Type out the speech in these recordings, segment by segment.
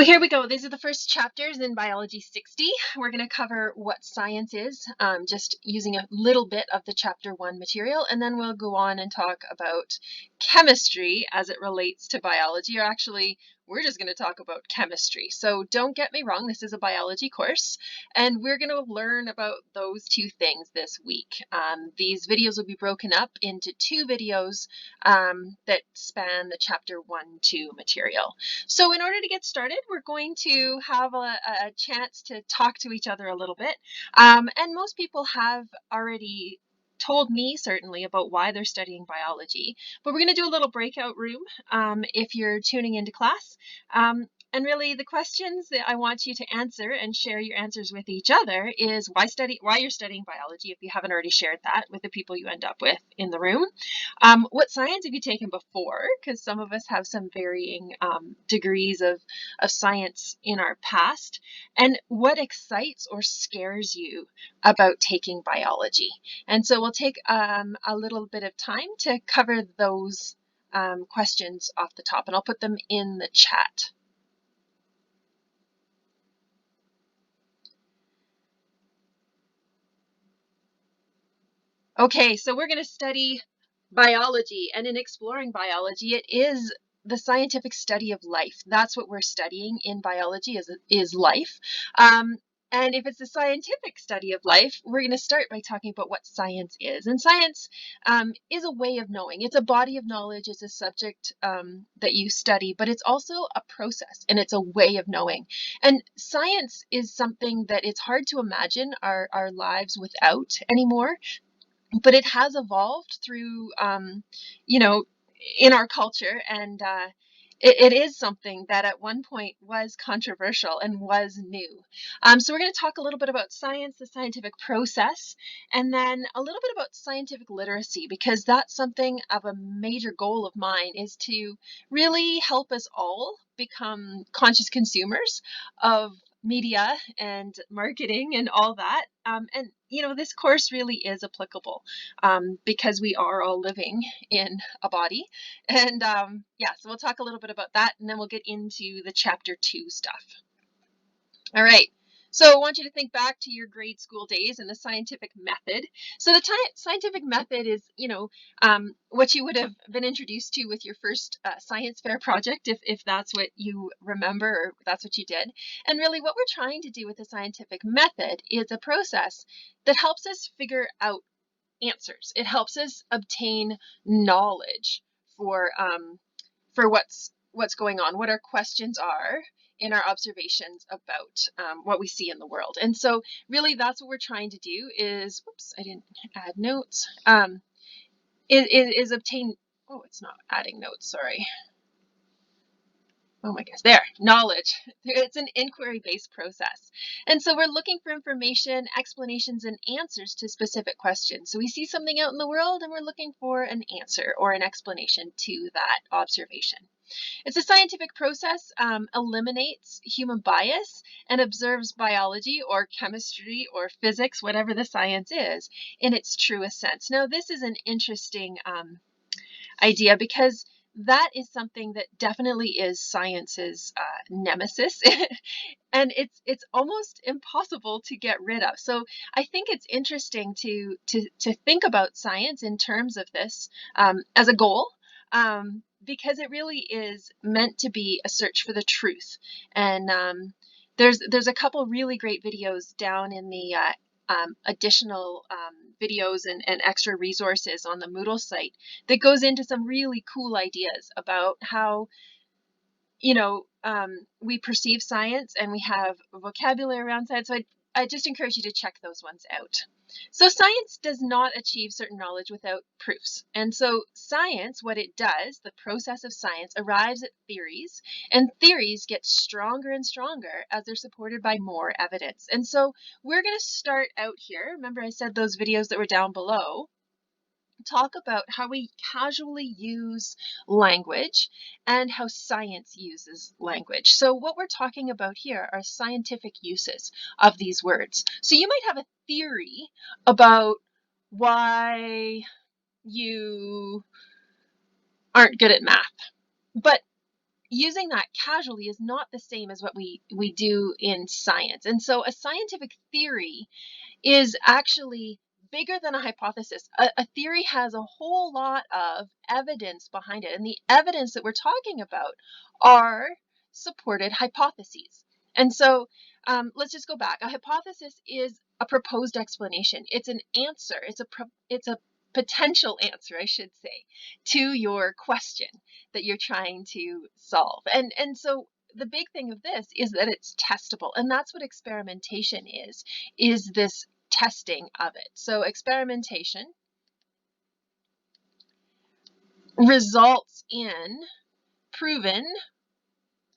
Well, here we go. These are the first chapters in Biology 60. We're going to cover what science is, just using a little bit of the chapter 1 material, and then we'll go on and talk about chemistry as it relates to biology, or actually, we're just going to talk about chemistry. So don't get me wrong, this is a biology course, and we're going to learn about those two things this week. These videos will be broken up into 2 videos that span the chapter 1-2 material. So in order to get started, we're going to have a chance to talk to each other a little bit. And most people have already told me certainly about why they're studying biology, but we're going to do a little breakout room if you're tuning into class. And really the questions that I want you to answer and share your answers with each other is why you're studying biology if you haven't already shared that with the people you end up with in the room. What science have you taken before? Because some of us have some varying degrees of science in our past. And what excites or scares you about taking biology? And so we'll take a little bit of time to cover those questions off the top, and I'll put them in the chat. Okay, so we're going to study biology, and in exploring biology, it is the scientific study of life. That's what we're studying in biology is life. And if it's a scientific study of life, we're going to start by talking about what science is. And science is a way of knowing. It's a body of knowledge. It's a subject that you study, but it's also a process, and it's a way of knowing. And science is something that it's hard to imagine our lives without anymore. But it has evolved through, in our culture, and it is something that at one point was controversial and was new. So we're going to talk a little bit about science, the scientific process, and then a little bit about scientific literacy, because that's something of a major goal of mine, is to really help us all become conscious consumers of media and marketing and all that. And this course really is applicable because we are all living in a body. And yeah, so we'll talk a little bit about that, and then we'll get into the chapter 2 stuff. All right. So I want you to think back to your grade school days and the scientific method. So the scientific method is, what you would have been introduced to with your first science fair project, if that's what you remember or that's what you did. And really what we're trying to do with the scientific method is a process that helps us figure out answers. It helps us obtain knowledge for what's going on, what our questions are in our observations about what we see in the world. And so really that's what we're trying to do is, whoops, I didn't add notes, is obtain, oh, it's not adding notes, sorry. Oh my gosh, there, knowledge. It's an inquiry-based process. And so we're looking for information, explanations, and answers to specific questions. So we see something out in the world and we're looking for an answer or an explanation to that observation. It's a scientific process, eliminates human bias, and observes biology or chemistry or physics, whatever the science is, in its truest sense. Now, this is an interesting idea because that is something that definitely is science's nemesis, and it's almost impossible to get rid of. So I think it's interesting to think about science in terms of this as a goal, because it really is meant to be a search for the truth. And there's a couple really great videos down in the additional videos and extra resources on the Moodle site that goes into some really cool ideas about how we perceive science, and we have vocabulary around science. So I just encourage you to check those ones out. So science does not achieve certain knowledge without proofs. And so science, what it does, the process of science, arrives at theories, and theories get stronger and stronger as they're supported by more evidence. And so we're going to start out here. Remember I said those videos that were down below talk about how we casually use language and how science uses language. So what we're talking about here are scientific uses of these words. So you might have a theory about why you aren't good at math, but using that casually is not the same as what we do in science. And so a scientific theory is actually bigger than a hypothesis. A theory has a whole lot of evidence behind it, and the evidence that we're talking about are supported hypotheses. And so let's just go back. A hypothesis is a proposed explanation. It's an answer. It's a potential answer, I should say, to your question that you're trying to solve. And so the big thing of this is that it's testable, and that's what experimentation is this testing of it. So experimentation results in proven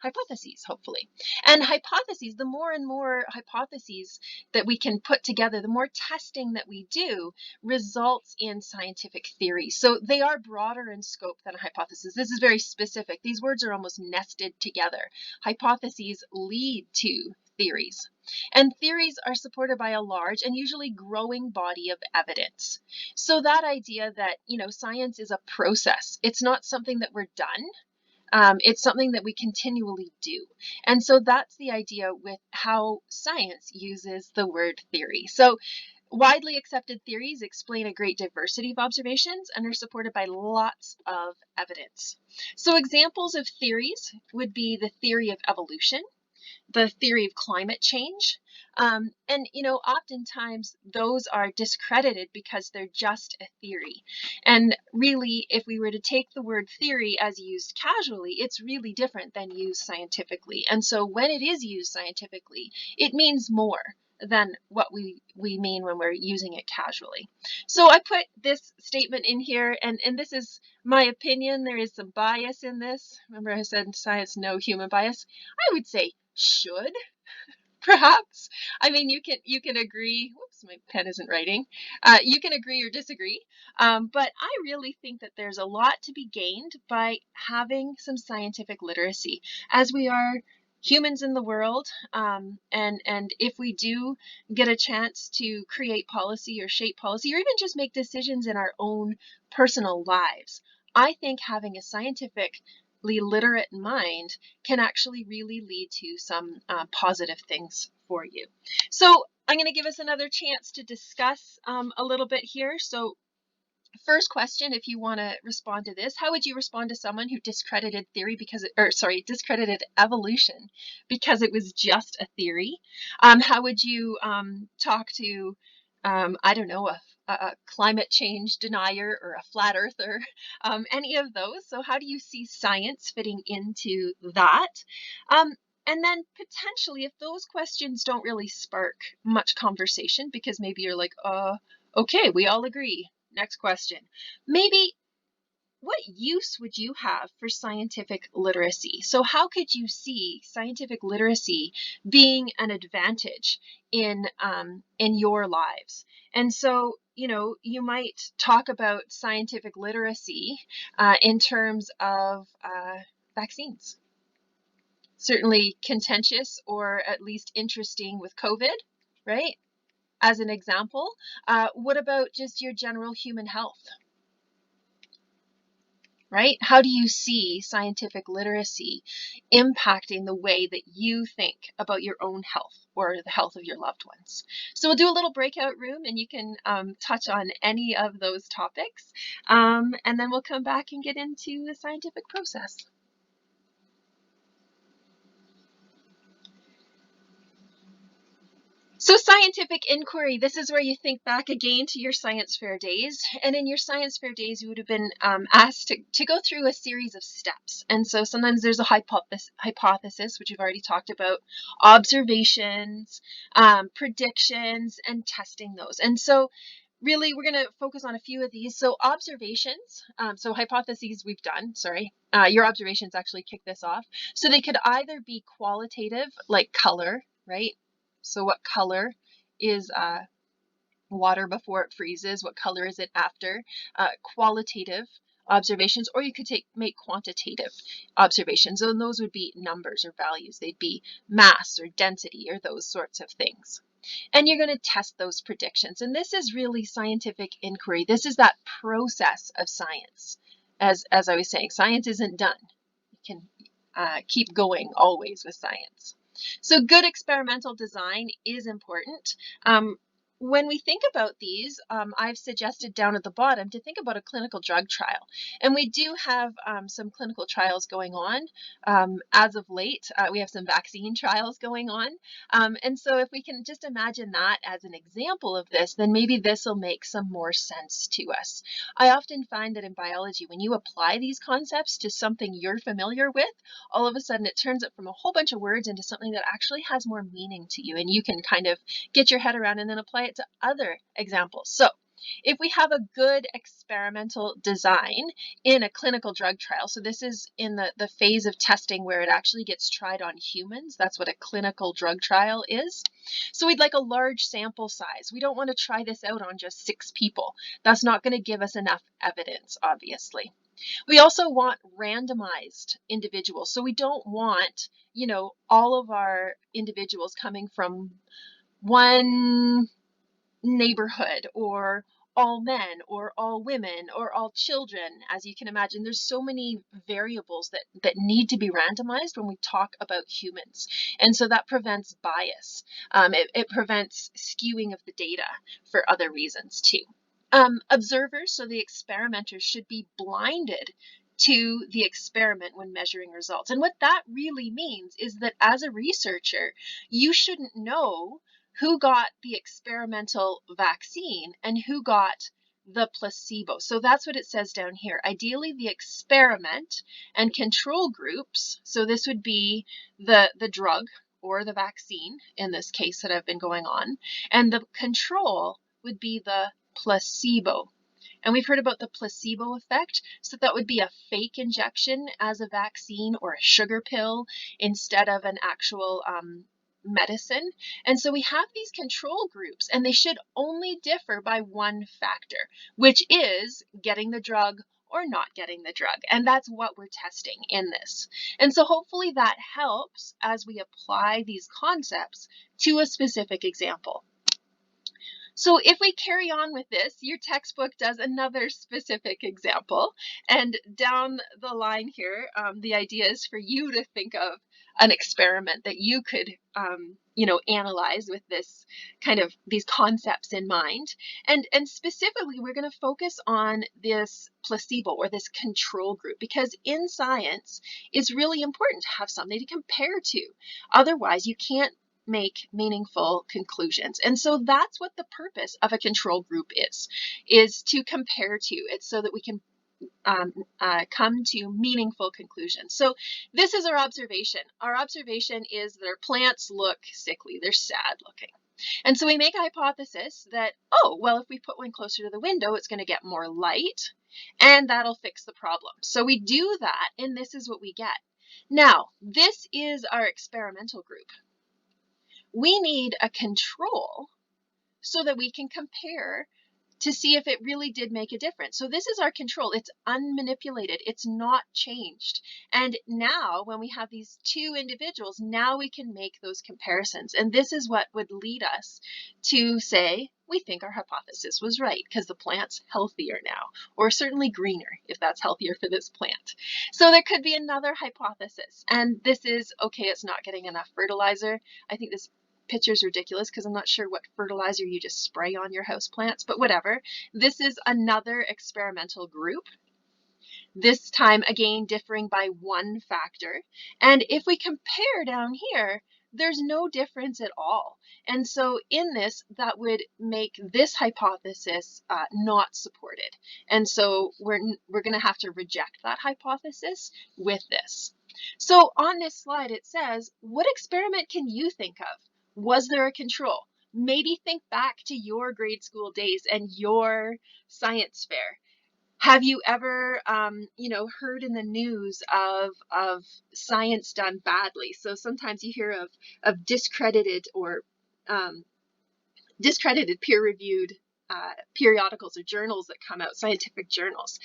hypotheses, hopefully. And hypotheses, the more and more hypotheses that we can put together, the more testing that we do results in scientific theories. So they are broader in scope than a hypothesis. This is very specific. These words are almost nested together. Hypotheses lead to theories. And theories are supported by a large and usually growing body of evidence. So that idea that, science is a process, it's not something that we're done. It's something that we continually do. And so that's the idea with how science uses the word theory. So widely accepted theories explain a great diversity of observations and are supported by lots of evidence. So examples of theories would be the theory of evolution, the theory of climate change. And, oftentimes those are discredited because they're just a theory. And really, if we were to take the word theory as used casually, it's really different than used scientifically. And so when it is used scientifically, it means more than what we mean when we're using it casually. So I put this statement in here, and this is my opinion. There is some bias in this. Remember I said science, no human bias? I would say should, perhaps. I mean, you can agree. Whoops, my pen isn't writing. You can agree or disagree, but I really think that there's a lot to be gained by having some scientific literacy, as we are humans in the world, and if we do get a chance to create policy or shape policy or even just make decisions in our own personal lives, I think having a scientifically literate mind can actually really lead to some positive things for you. So I'm going to give us another chance to discuss a little bit here. So first question, if you want to respond to this, how would you respond to someone who discredited theory discredited evolution because it was just a theory? How would you talk to, I don't know, a climate change denier or a flat earther, any of those? So how do you see science fitting into that? And then potentially, if those questions don't really spark much conversation, because maybe you're like, okay, we all agree. Next question. Maybe what use would you have for scientific literacy? So how could you see scientific literacy being an advantage in your lives? And so, you might talk about scientific literacy in terms of vaccines. Certainly contentious or at least interesting with COVID, right? As an example. What about just your general human health? Right? How do you see scientific literacy impacting the way that you think about your own health or the health of your loved ones? So we'll do a little breakout room and you can touch on any of those topics. And then we'll come back and get into the scientific process. So scientific inquiry, this is where you think back again to your science fair days. And in your science fair days, you would have been asked to go through a series of steps. And so sometimes there's a hypothesis, which we've already talked about, observations, predictions, and testing those. And so really, we're going to focus on a few of these. So observations, so hypotheses we've done, sorry. Your observations actually kick this off. So they could either be qualitative, like color, right? So what color is water before it freezes? What color is it after? Qualitative observations, or you could make quantitative observations. And those would be numbers or values. They'd be mass or density or those sorts of things. And you're going to test those predictions. And this is really scientific inquiry. This is that process of science. As I was saying, science isn't done. keep going always with science. So good experimental design is important. When we think about these, I've suggested down at the bottom to think about a clinical drug trial. And we do have some clinical trials going on. As of late, we have some vaccine trials going on. And so if we can just imagine that as an example of this, then maybe this will make some more sense to us. I often find that in biology, when you apply these concepts to something you're familiar with, all of a sudden it turns it from a whole bunch of words into something that actually has more meaning to you, and you can kind of get your head around and then apply it to other examples. So if we have a good experimental design in a clinical drug trial, so this is in the phase of testing where it actually gets tried on humans. That's what a clinical drug trial is. So we'd like a large sample size. We don't want to try this out on just 6 people. That's not going to give us enough evidence, obviously. We also want randomized individuals. So we don't want, all of our individuals coming from one neighborhood, or all men, or all women, or all children. As you can imagine, there's so many variables that need to be randomized when we talk about humans. And so that prevents bias. It prevents skewing of the data for other reasons too. Observers, so the experimenters, should be blinded to the experiment when measuring results. And what that really means is that as a researcher, you shouldn't know who got the experimental vaccine and who got the placebo. So that's what it says down here. Ideally, the experiment and control groups, so this would be the drug or the vaccine in this case that have been going on, and the control would be the placebo. And we've heard about the placebo effect. So that would be a fake injection as a vaccine or a sugar pill instead of an actual medicine. And so we have these control groups, and they should only differ by one factor, which is getting the drug or not getting the drug. And that's what we're testing in this. And so hopefully that helps as we apply these concepts to a specific example. So if we carry on with this, your textbook does another specific example. And down the line here, the idea is for you to think of an experiment that you could, analyze with this kind of these concepts in mind. And specifically, we're going to focus on this placebo or this control group, because in science, it's really important to have something to compare to. Otherwise, you can't make meaningful conclusions. And so that's what the purpose of a control group is to compare to. It's so that we can come to meaningful conclusions. So this is our observation. Our observation is that our plants look sickly. They're sad looking. And so we make a hypothesis that, if we put one closer to the window, it's going to get more light, and that'll fix the problem. So we do that, and this is what we get. Now, this is our experimental group. We need a control so that we can compare to see if it really did make a difference. So this is our control. It's unmanipulated. It's not changed. And now when we have these two individuals, now we can make those comparisons. And this is what would lead us to say, we think our hypothesis was right because the plant's healthier now, or certainly greener if that's healthier for this plant. So there could be another hypothesis. And this is, okay, it's not getting enough fertilizer. I think this picture's ridiculous because I'm not sure what fertilizer you just spray on your house plants, but whatever. This is another experimental group. This time, again, differing by one factor. And if we compare down here, there's no difference at all. And so in this, that would make this hypothesis not supported. And so we're going to have to reject that hypothesis with this. So on this slide, it says, what experiment can you think of? Was there a control? Maybe think back to your grade school days and your science fair. Have you ever, heard in the news of science done badly? So sometimes you hear of discredited or discredited peer-reviewed periodicals or journals that come out, scientific journals.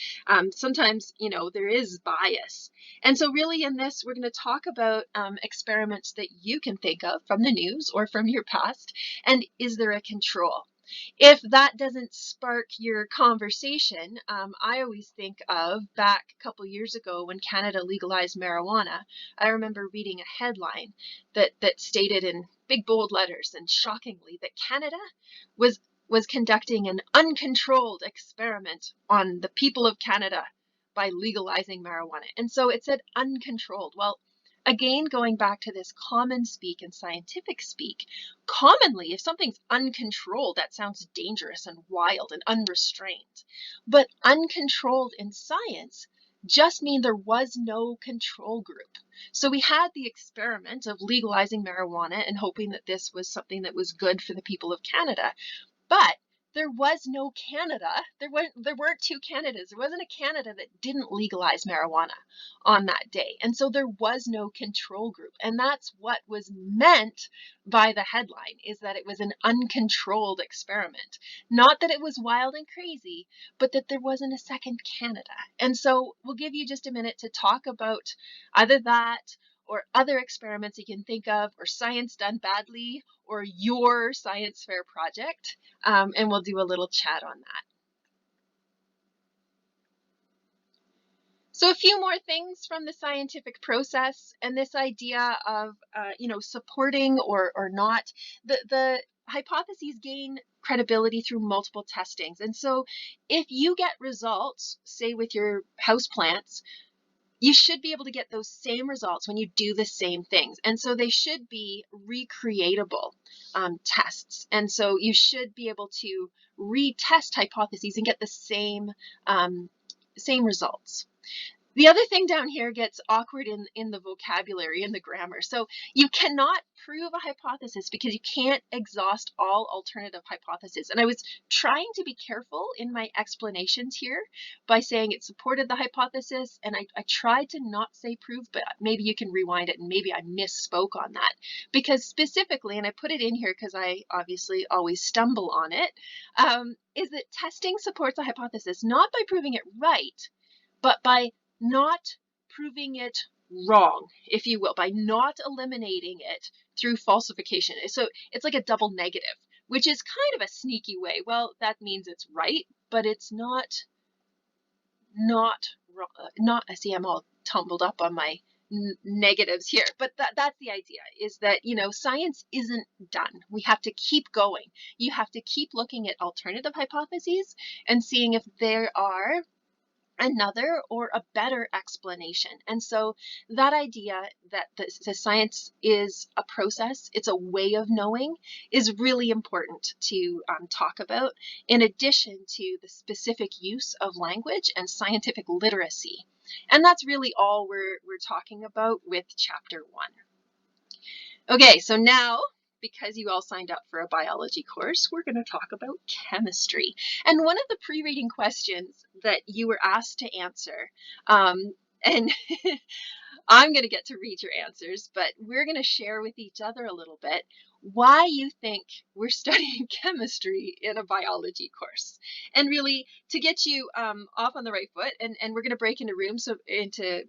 Sometimes, there is bias. And so really in this, we're going to talk about experiments that you can think of from the news or from your past. And is there a control? If that doesn't spark your conversation, I always think of back a couple years ago when Canada legalized marijuana. I remember reading a headline that stated in big bold letters and shockingly that Canada was was conducting an uncontrolled experiment on the people of Canada by legalizing marijuana. And so it said uncontrolled. Well, again, going back to this common speak and scientific speak, commonly, if something's uncontrolled, that sounds dangerous and wild and unrestrained. But uncontrolled in science just mean there was no control group. So we had the experiment of legalizing marijuana and hoping that this was something that was good for the people of Canada. But there was no Canada. There weren't two Canadas. There wasn't a Canada that didn't legalize marijuana on that day. And so there was no control group. And that's what was meant by the headline, is that it was an uncontrolled experiment. Not that it was wild and crazy, but that there wasn't a second Canada. And so we'll give you just a minute to talk about either that or other experiments you can think of, or science done badly, or your science fair project, and we'll do a little chat on that. So a few more things from the scientific process and this idea of, supporting or not. The hypotheses gain credibility through multiple testings. And so if you get results, say with your houseplants, you should be able to get those same results when you do the same things. And so they should be recreatable tests. And so you should be able to retest hypotheses and get the same results. The other thing down here gets awkward in the vocabulary and the grammar. So you cannot prove a hypothesis because you can't exhaust all alternative hypotheses. And I was trying to be careful in my explanations here by saying it supported the hypothesis, and I tried to not say prove, but maybe you can rewind it and maybe I misspoke on that. Because specifically, and I put it in here because I obviously always stumble on it, is that testing supports a hypothesis not by proving it right, but by not proving it wrong, if you will, by not eliminating it through falsification. So it's like a double negative, which is kind of a sneaky way. Well, that means it's right, but it's not wrong. I see I'm all tumbled up on my negatives here, but that's the idea, is that, science isn't done. We have to keep going. You have to keep looking at alternative hypotheses and seeing if there are another or a better explanation. And so that idea that the science is a process, it's a way of knowing, is really important to talk about, in addition to the specific use of language and scientific literacy. And that's really all we're talking about with chapter 1. Okay, so now, because you all signed up for a biology course, we're going to talk about chemistry. And one of the pre-reading questions that you were asked to answer, and I'm going to get to read your answers, but we're going to share with each other a little bit why you think we're studying chemistry in a biology course, and really to get you off on the right foot. And we're going to break into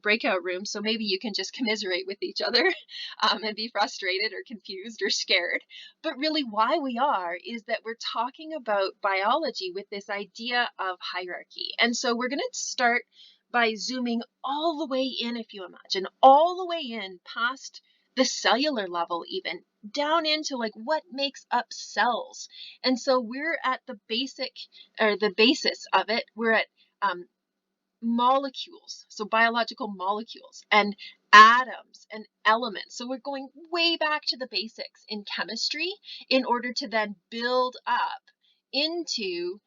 breakout rooms, so maybe you can just commiserate with each other and be frustrated or confused or scared. But really why we are is that we're talking about biology with this idea of hierarchy. And so we're going to start by zooming all the way in, if you imagine, all the way in past the cellular level, even down into like what makes up cells. And so we're at the basis of it. We're at molecules, so biological molecules, and atoms and elements. So we're going way back to the basics in chemistry in order to then build up into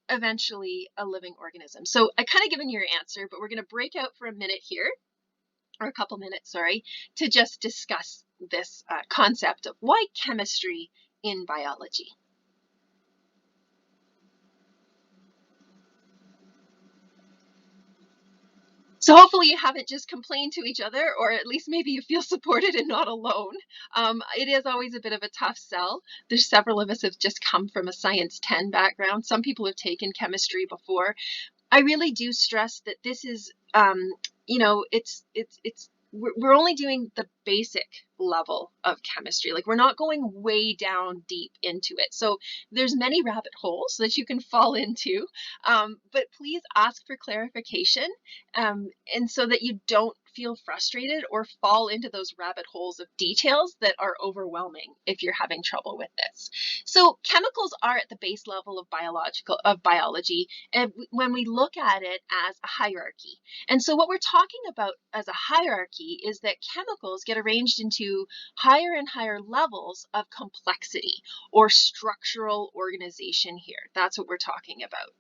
eventually a living organism. So I kind of given your answer, but we're going to break out for a minute here, or a couple minutes, sorry, to just discuss this concept of why chemistry in biology. So hopefully you haven't just complained to each other, or at least maybe you feel supported and not alone. It is always a bit of a tough sell. There's several of us have just come from a Science 10 background. Some people have taken chemistry before. I really do stress that this is, we're only doing the basic level of chemistry. Like, we're not going way down deep into it. So there's many rabbit holes that you can fall into, but please ask for clarification, and so that you don't feel frustrated or fall into those rabbit holes of details that are overwhelming if you're having trouble with this. So chemicals are at the base level of biology, and when we look at it as a hierarchy. And so what we're talking about as a hierarchy is that chemicals get arranged into higher and higher levels of complexity or structural organization here. That's what we're talking about.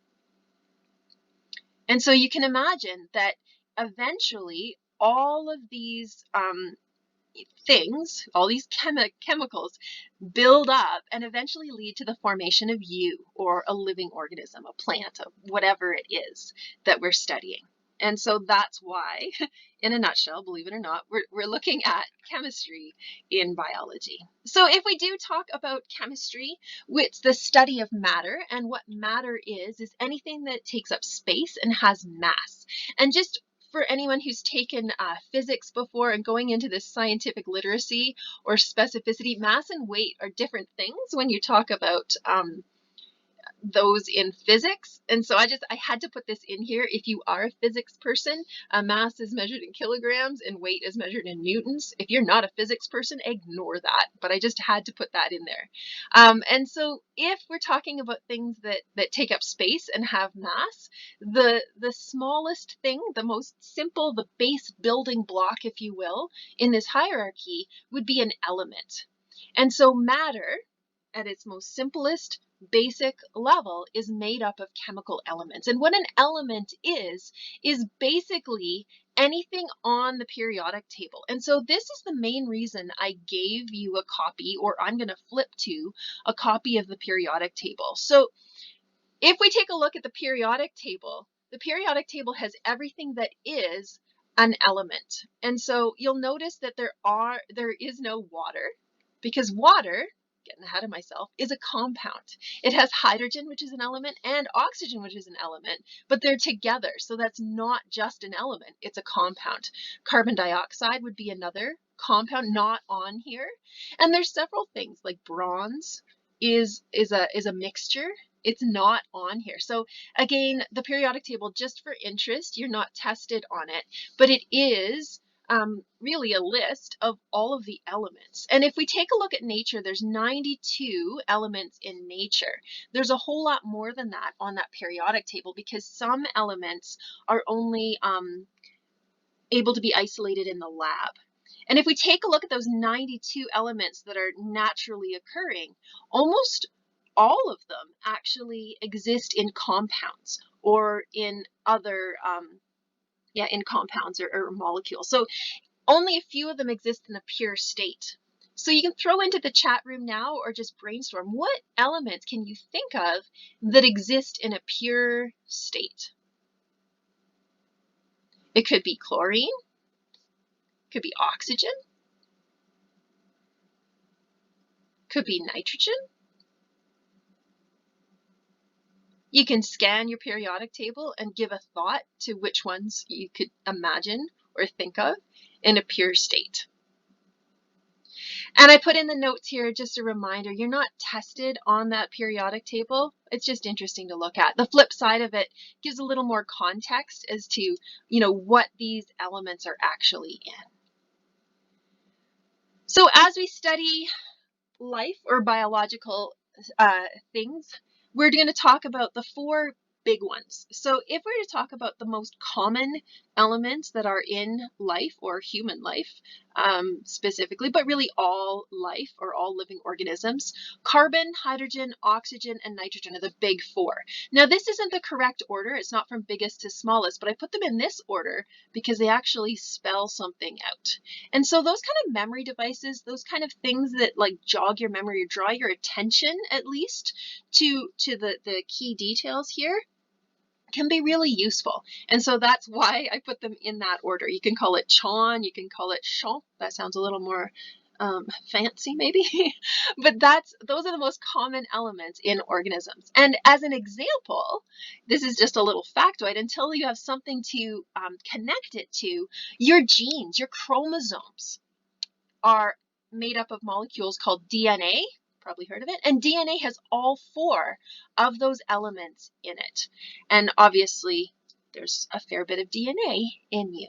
And so you can imagine that eventually all of these things, all these chemicals build up and eventually lead to the formation of you, or a living organism, a plant, whatever it is that we're studying. And so that's why, in a nutshell, believe it or not, we're looking at chemistry in biology. So if we do talk about chemistry, it's the study of matter, and what matter is anything that takes up space and has mass. And just for anyone who's taken physics before and going into this scientific literacy or specificity, mass and weight are different things when you talk about those in physics. And so I had to put this in here. If you are a physics person, mass is measured in kilograms and weight is measured in newtons. If you're not a physics person, ignore that, but I just had to put that in there. And so if we're talking about things that take up space and have mass, the smallest thing, the most simple, the base building block, if you will, in this hierarchy would be an element. And so matter, at its most simplest, basic level, is made up of chemical elements. And what an element is basically anything on the periodic table. And so this is the main reason I gave you a copy, or I'm going to flip to a copy of the periodic table. So if we take a look at the periodic table has everything that is an element. And so you'll notice that there is no water, because water, getting ahead of myself, is a compound. It has hydrogen, which is an element, and oxygen, which is an element, but they're together. So that's not just an element, it's a compound. Carbon dioxide would be another compound not on here. And there's several things, like bronze is a mixture. It's not on here. So again, the periodic table, just for interest, you're not tested on it, but it is really a list of all of the elements. And if we take a look at nature, there's 92 elements in nature. There's a whole lot more than that on that periodic table, because some elements are only able to be isolated in the lab. And if we take a look at those 92 elements that are naturally occurring, almost all of them actually exist in compounds or in other in compounds or molecules. So only a few of them exist in a pure state. So you can throw into the chat room now, or just brainstorm, what elements can you think of that exist in a pure state? It could be chlorine, could be oxygen, could be nitrogen. You can scan your periodic table and give a thought to which ones you could imagine or think of in a pure state. And I put in the notes here just a reminder, you're not tested on that periodic table. It's just interesting to look at. The flip side of it gives a little more context as to, what these elements are actually in. So as we study life or biological things, we're going to talk about the four big ones. So if we're to talk about the most common elements that are in life, or human life specifically, but really all life or all living organisms, carbon, hydrogen, oxygen, and nitrogen are the big four. Now this isn't the correct order, it's not from biggest to smallest, but I put them in this order because they actually spell something out. And so those kind of memory devices, those kind of things that like jog your memory or draw your attention at least to the key details here, can be really useful. And so that's why I put them in that order. You can call it Chon, you can call it Chon. That sounds a little more fancy maybe, but those are the most common elements in organisms. And as an example, this is just a little factoid, until you have something to connect it to, your genes, your chromosomes are made up of molecules called DNA, probably heard of it, and DNA has all 4 of those elements in it. And obviously, there's a fair bit of DNA in you.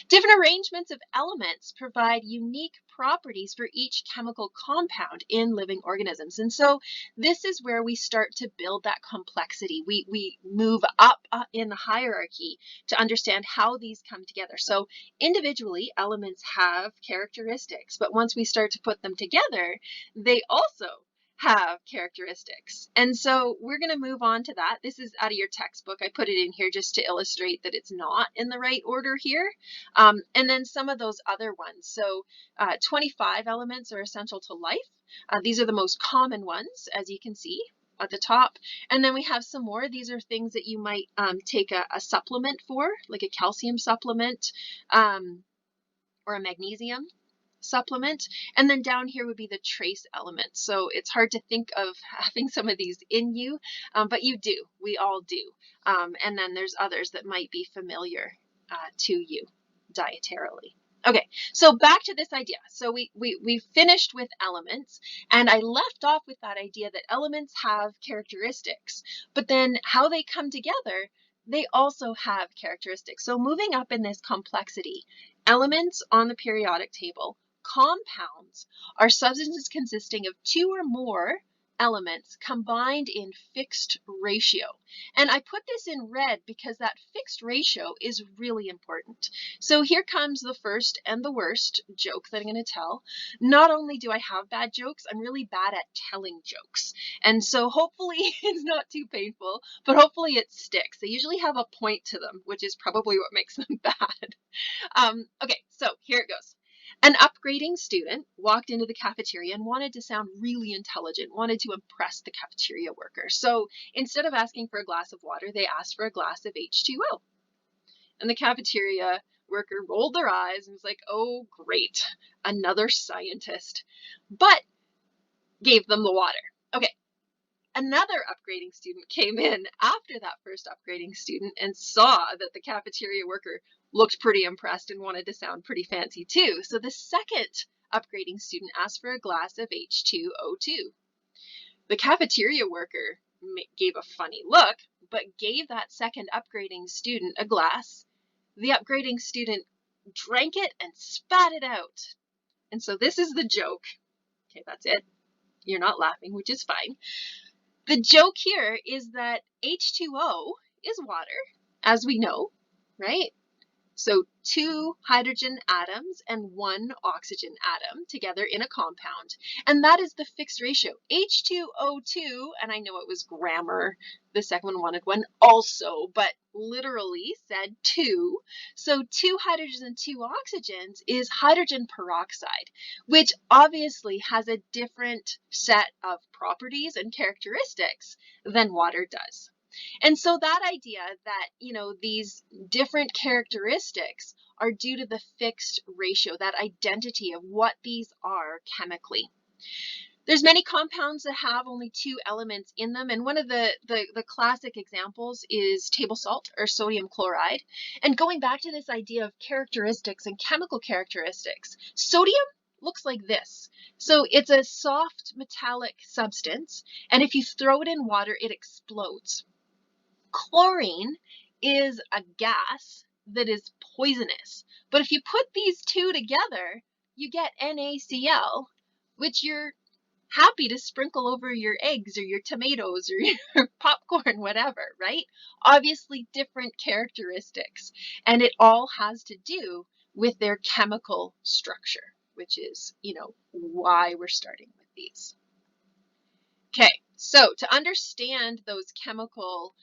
Different arrangements of elements provide unique properties for each chemical compound in living organisms. And so this is where we start to build that complexity. We move up in the hierarchy to understand how these come together. So individually, elements have characteristics, but once we start to put them together, they also have characteristics. And so we're going to move on to that. This is out of your textbook. I put it in here just to illustrate that it's not in the right order here. And then some of those other ones. So 25 elements are essential to life. These are the most common ones, as you can see at the top. And then we have some more. These are things that you might take a supplement for, like a calcium supplement or a magnesium supplement. And then down here would be the trace elements. So it's hard to think of having some of these in you, but you do. We all do. And then there's others that might be familiar to you dietarily. Okay, so back to this idea. So we finished with elements, and I left off with that idea that elements have characteristics, but then how they come together, they also have characteristics. So moving up in this complexity, elements on the periodic table, compounds are substances consisting of 2 or more elements combined in fixed ratio. And I put this in red because that fixed ratio is really important. So here comes the first and the worst joke that I'm going to tell. Not only do I have bad jokes, I'm really bad at telling jokes. And so hopefully it's not too painful, but hopefully it sticks. They usually have a point to them, which is probably what makes them bad. Okay, so here it goes. An upgrading student walked into the cafeteria and wanted to sound really intelligent, wanted to impress the cafeteria worker. So instead of asking for a glass of water, they asked for a glass of H2O. And the cafeteria worker rolled their eyes and was like, oh, great, another scientist, but gave them the water. Okay. Another upgrading student came in after that first upgrading student and saw that the cafeteria worker looked pretty impressed and wanted to sound pretty fancy too. So the second upgrading student asked for a glass of H2O2. The cafeteria worker gave a funny look, but gave that second upgrading student a glass. The upgrading student drank it and spat it out. And so this is the joke. Okay, that's it. You're not laughing, which is fine. The joke here is that H2O is water, as we know, right? So 2 hydrogen atoms and 1 oxygen atom together in a compound. And that is the fixed ratio. H2O2, and I know it was grammar, the second one wanted one also, but literally said 2. So 2 hydrogens and 2 oxygens is hydrogen peroxide, which obviously has a different set of properties and characteristics than water does. And so that idea that, these different characteristics are due to the fixed ratio, that identity of what these are chemically. There's many compounds that have only 2 elements in them, and one of the classic examples is table salt or sodium chloride. And going back to this idea of characteristics and chemical characteristics, sodium looks like this. So it's a soft metallic substance, and if you throw it in water, it explodes. Chlorine is a gas that is poisonous. But if you put these 2 together, you get NaCl, which you're happy to sprinkle over your eggs or your tomatoes or your popcorn, whatever, right? Obviously different characteristics. And it all has to do with their chemical structure, which is, why we're starting with these. Okay, so to understand those chemical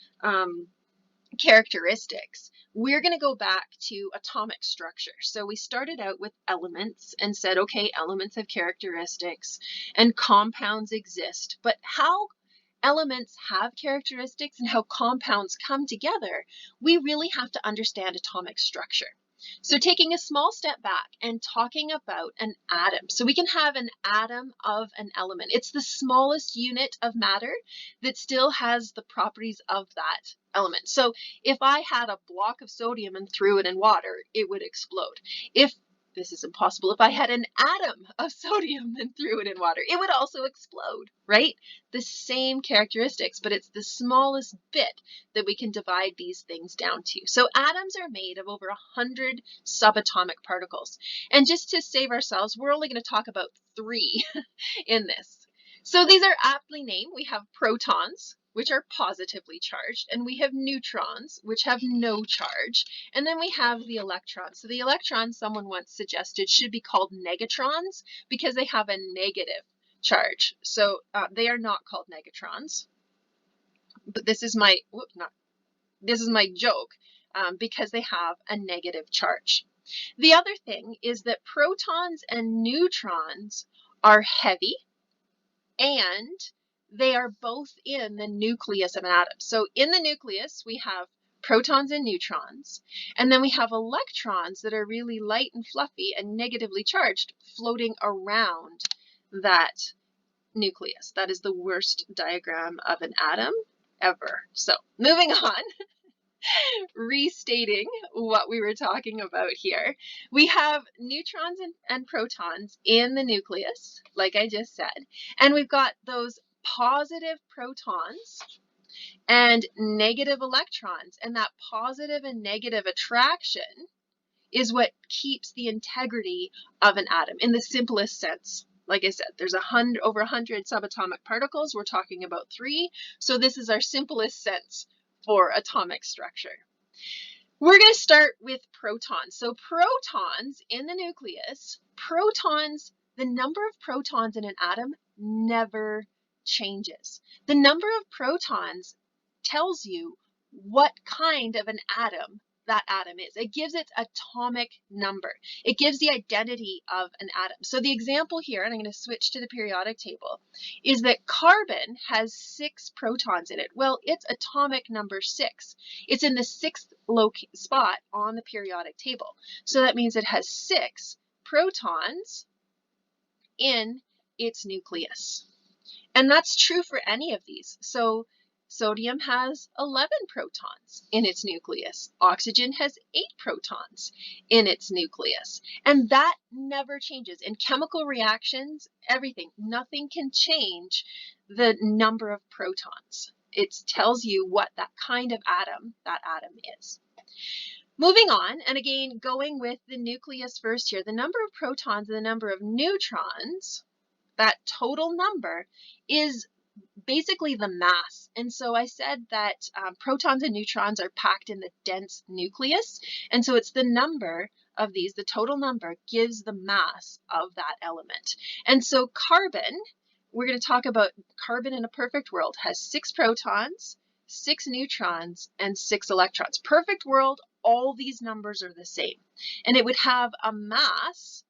characteristics, we're going to go back to atomic structure. So we started out with elements and said, okay, elements have characteristics and compounds exist, but how elements have characteristics and how compounds come together, we really have to understand atomic structure. So taking a small step back and talking about an atom. So we can have an atom of an element. It's the smallest unit of matter that still has the properties of that element. So if I had a block of sodium and threw it in water, it would explode. If this is impossible. If I had an atom of sodium and threw it in water, it would also explode, right? The same characteristics, but it's the smallest bit that we can divide these things down to. So atoms are made of over 100 subatomic particles. And just to save ourselves, we're only going to talk about 3 in this. So these are aptly named. We have protons, which are positively charged, and we have neutrons, which have no charge, and then we have the electrons. So the electrons, someone once suggested, should be called negatrons because they have a negative charge. So they are not called negatrons. But this is my joke because they have a negative charge. The other thing is that protons and neutrons are heavy, and they are both in the nucleus of an atom. So in the nucleus, we have protons and neutrons, and then we have electrons that are really light and fluffy and negatively charged floating around that nucleus. That is the worst diagram of an atom ever. So moving on. Restating what we were talking about here. We have neutrons and protons in the nucleus, like I just said, and we've got those positive protons and negative electrons, and that positive and negative attraction is what keeps the integrity of an atom in the simplest sense. Like I said, there's over 100 subatomic particles. We're talking about 3, so this is our simplest sense for atomic structure. We're going to start with protons. So protons in the nucleus, the number of protons in an atom never changes. The number of protons tells you what kind of an atom that atom is. It gives its atomic number. It gives the identity of an atom. So the example here, and I'm going to switch to the periodic table, is that carbon has 6 protons in it. Well, its atomic number 6. It's in the 6th spot on the periodic table. So that means it has 6 protons in its nucleus. And that's true for any of these. So sodium has 11 protons in its nucleus. Oxygen has 8 protons in its nucleus. And that never changes. In chemical reactions, everything, nothing can change the number of protons. It tells you what that kind of atom that atom is. Moving on, and again, going with the nucleus first here, the number of protons and the number of neutrons, that total number is basically the mass. And so I said that protons and neutrons are packed in the dense nucleus. And so it's the number of these, the total number gives the mass of that element. And so carbon, we're going to talk about carbon in a perfect world, has 6 protons, 6 neutrons, and 6 electrons. Perfect world, all these numbers are the same. And it would have a mass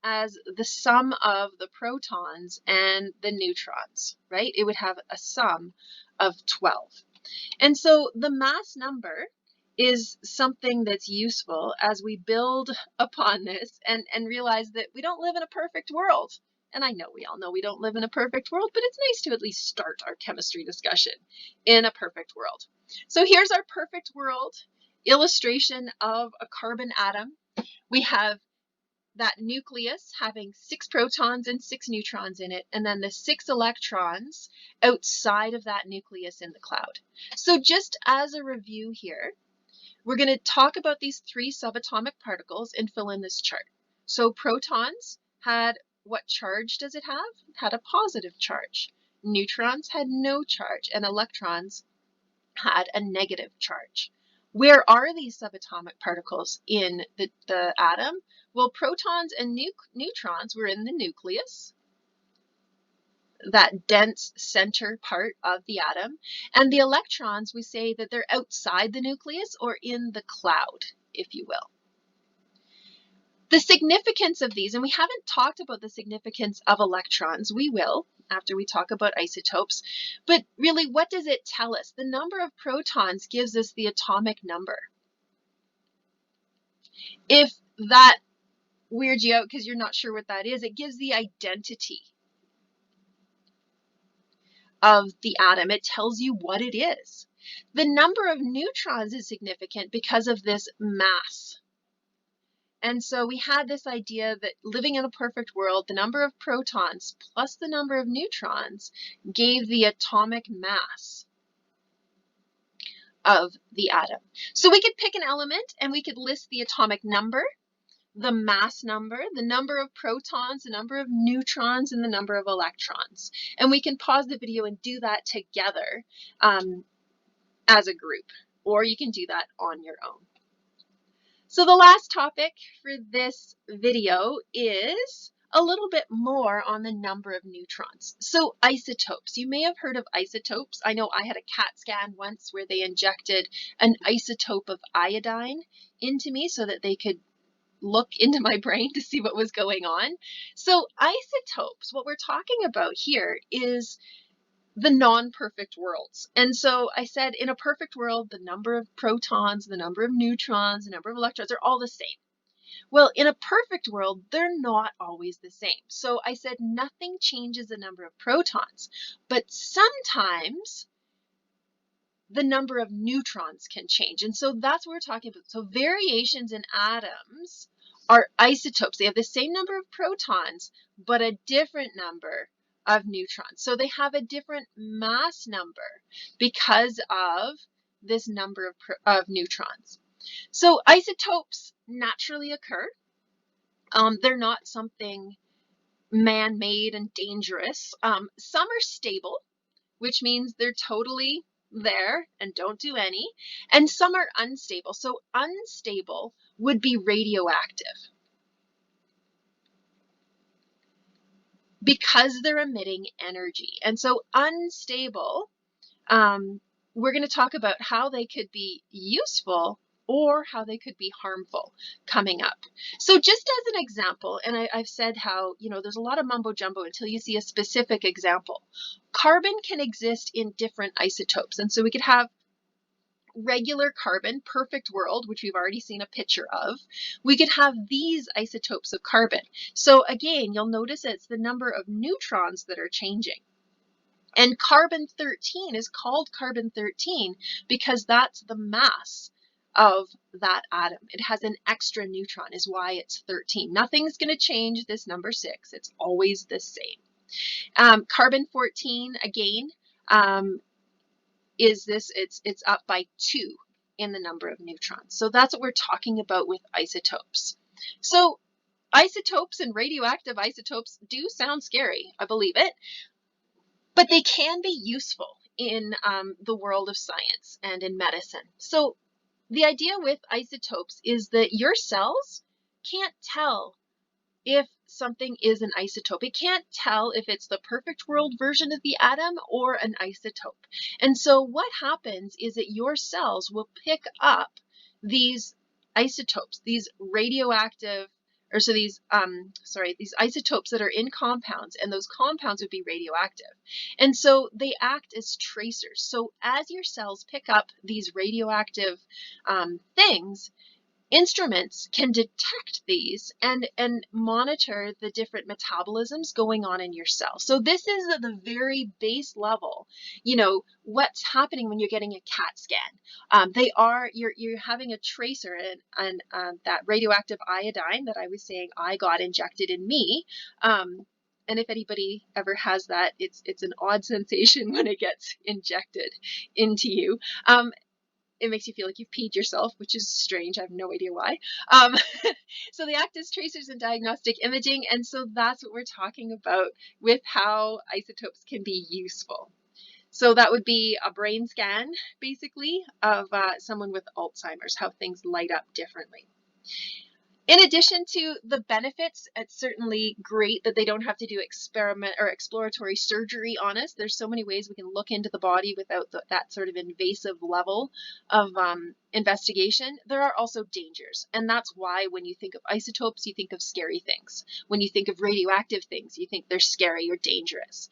as the sum of the protons and the neutrons, right? It would have a sum of 12. And so the mass number is something that's useful as we build upon this and realize that we don't live in a perfect world. And I know we all know we don't live in a perfect world, but it's nice to at least start our chemistry discussion in a perfect world. So here's our perfect world illustration of a carbon atom. We have that nucleus having 6 protons and 6 neutrons in it, and then the 6 electrons outside of that nucleus in the cloud. So just as a review here, we're going to talk about these 3 subatomic particles and fill in this chart. So protons had, what charge does it have? It had a positive charge. Neutrons had no charge, and electrons had a negative charge. Where are these subatomic particles in the atom? Well, protons and neutrons were in the nucleus, that dense center part of the atom. And the electrons, we say that they're outside the nucleus or in the cloud, if you will. The significance of these, and we haven't talked about the significance of electrons. We will after we talk about isotopes. But really, what does it tell us? The number of protons gives us the atomic number. If that weirds you out because you're not sure what that is, it gives the identity of the atom. It tells you what it is. The number of neutrons is significant because of this mass. And so we had this idea that living in a perfect world, the number of protons plus the number of neutrons gave the atomic mass of the atom. So we could pick an element and we could list the atomic number, the mass number, the number of protons, the number of neutrons, and the number of electrons. And we can pause the video and do that together as a group, or you can do that on your own. So the last topic for this video is a little bit more on the number of neutrons. So isotopes, you may have heard of isotopes. I know I had a CAT scan once where they injected an isotope of iodine into me so that they could look into my brain to see what was going on. So isotopes, what we're talking about here is the non-perfect worlds. And so I said in a perfect world, the number of protons, the number of neutrons, the number of electrons are all the same. Well, in a perfect world, they're not always the same. So I said nothing changes the number of protons, but sometimes the number of neutrons can change. And so that's what we're talking about. So variations in atoms are isotopes. They have the same number of protons, but a different number of neutrons. So they have a different mass number because of this number of neutrons. So isotopes naturally occur. They're not something man-made and dangerous. Some are stable, which means they're totally there and don't do any, and some are unstable. So unstable would be radioactive because they're emitting energy. And so unstable, we're going to talk about how they could be useful or how they could be harmful coming up. So just as an example, and I've said how, there's a lot of mumbo jumbo until you see a specific example. Carbon can exist in different isotopes. And so we could have regular carbon, perfect world, which we've already seen a picture of. We could have these isotopes of carbon. So again, you'll notice it's the number of neutrons that are changing. And carbon-13 is called carbon-13 because that's the mass of that atom. It has an extra neutron, is why it's 13. Nothing's going to change this number 6. It's always the same. Carbon-14, again, it's up by 2 in the number of neutrons. So that's what we're talking about with isotopes. So isotopes and radioactive isotopes do sound scary. I believe it. But they can be useful in the world of science and in medicine. So the idea with isotopes is that your cells can't tell if something is an isotope. It can't tell if it's the perfect world version of the atom or an isotope. And so what happens is that your cells will pick up these isotopes, these radioactive, or so these isotopes that are in compounds, and those compounds would be radioactive. And so they act as tracers. So as your cells pick up these radioactive things, instruments can detect these and monitor the different metabolisms going on in your cell. So this is at the very base level, what's happening when you're getting a CAT scan. You're having a tracer and that radioactive iodine that I was saying I got injected in me. And if anybody ever has that, it's an odd sensation when it gets injected into you. It makes you feel like you've peed yourself, which is strange. I have no idea why. So they act as tracers in diagnostic imaging. And so that's what we're talking about with how isotopes can be useful. So that would be a brain scan, basically, of someone with Alzheimer's, how things light up differently. In addition to the benefits, it's certainly great that they don't have to do experiment or exploratory surgery on us. There's so many ways we can look into the body without that sort of invasive level of investigation. There are also dangers, and that's why when you think of isotopes, you think of scary things. When you think of radioactive things, you think they're scary or dangerous.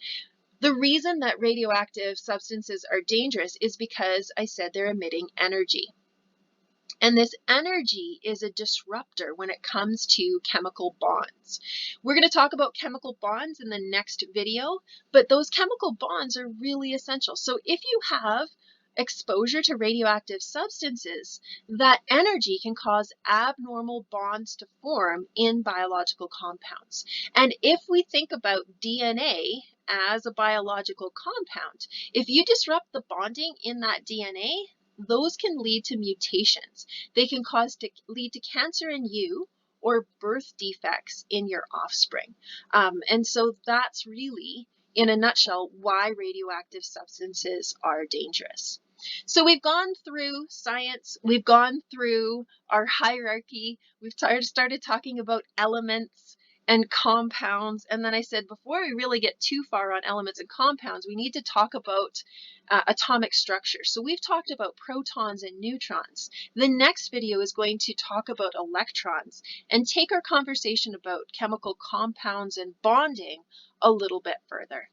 The reason that radioactive substances are dangerous is because I said they're emitting energy. And this energy is a disruptor when it comes to chemical bonds. We're going to talk about chemical bonds in the next video, but those chemical bonds are really essential. So if you have exposure to radioactive substances, that energy can cause abnormal bonds to form in biological compounds. And if we think about DNA as a biological compound, if you disrupt the bonding in that DNA, those can lead to mutations. They can lead to cancer in you or birth defects in your offspring. And so that's really, in a nutshell, why radioactive substances are dangerous. So we've gone through science, we've gone through our hierarchy, we've started talking about elements and compounds, and then I said before we really get too far on elements and compounds, we need to talk about atomic structure. So we've talked about protons and neutrons. The next video is going to talk about electrons and take our conversation about chemical compounds and bonding a little bit further.